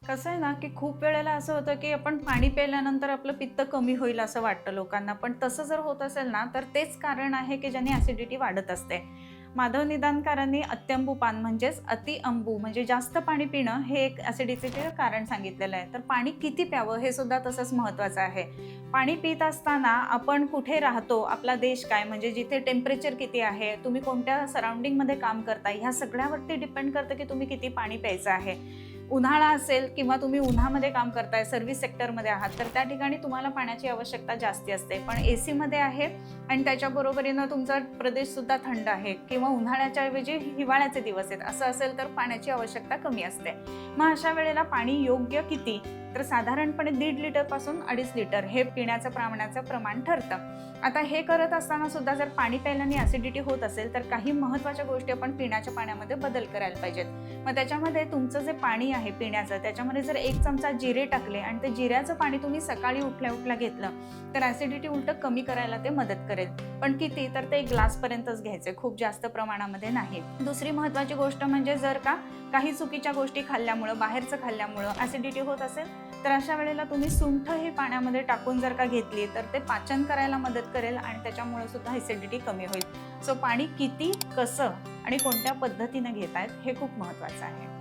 कसं आहे ना, की खूप वेळेला असं होतं, की आपण पाणी प्यायल्यानंतर आपलं पित्त कमी होईल असं वाटतं लोकांना. पण तसं जर होत असेल ना, तर तेच कारण आहे, की ज्याने ॲसिडिटी वाढत असते. माधव निदानकारांनी अत्यंबुपान म्हणजेच अतिअंबू म्हणजे जास्त पाणी पिणं हे एक ॲसिडिटीचे कारण सांगितलेलं आहे. तर पाणी किती प्यावं हे सुद्धा तसंच महत्त्वाचं आहे. पाणी पीत असताना आपण कुठे राहतो, आपला देश काय म्हणजे जिथे टेम्परेचर किती आहे, तुम्ही कोणत्या सराउंडिंगमध्ये काम करता, ह्या सगळ्यावरती डिपेंड करतं, की तुम्ही किती पाणी प्यायचं आहे. उन्हाळा असेल किंवा तुम्ही उन्हामध्ये काम करताय, सर्व्हिस सेक्टरमध्ये आहात, तर त्या ठिकाणी तुम्हाला पाण्याची आवश्यकता जास्ती असते. पण एसीमध्ये आहे आणि त्याच्या बरोबरीनं तुमचा प्रदेशसुद्धा थंड आहे किंवा उन्हाळ्याच्या ऐवजी हिवाळ्याचे दिवस आहेत, असं असेल तर पाण्याची आवश्यकता कमी असते. मग अशा वेळेला पाणी योग्य किती? तर साधारणपणे 1.5 लिटरपासून 2.5 लिटर हे पिण्याचं प्रमाण ठरतं. आता हे करत असताना सुद्धा जर पाणी प्यायल्याने ॲसिडिटी होत असेल, तर काही महत्त्वाच्या गोष्टी आपण पिण्याच्या पाण्यामध्ये बदल करायला पाहिजेत. मग त्याच्यामध्ये तुमचं जे पाणी आहे पिण्याचं, त्याच्यामध्ये जर 1 चमचा जिरे टाकले आणि ते जिऱ्याचं पाणी तुम्ही सकाळी उठल्या-उठल्या घेतलं, तर ॲसिडिटी उलटं कमी करायला ते मदत करेल. पण किती? तर ते 1 ग्लासपर्यंतच घ्यायचे, खूप जास्त प्रमाणामध्ये नाही. दुसरी महत्त्वाची गोष्ट म्हणजे जर का काही चुकीच्या गोष्टी खाल्ल्यामुळं, बाहेरचं खाल्ल्यामुळं ॲसिडिटी होत असेल, तर अशा वेळेला तुम्ही सुंठ हे पाण्यामध्ये टाकून जर का घेतली, तर ते पाचन करायला मदत करेल आणि त्याच्यामुळे सुद्धा ॲसिडिटी कमी होईल. सो पाणी किती, कसं आणि कोणत्या पद्धतीने घेतायत हे खूप महत्त्वाचं आहे.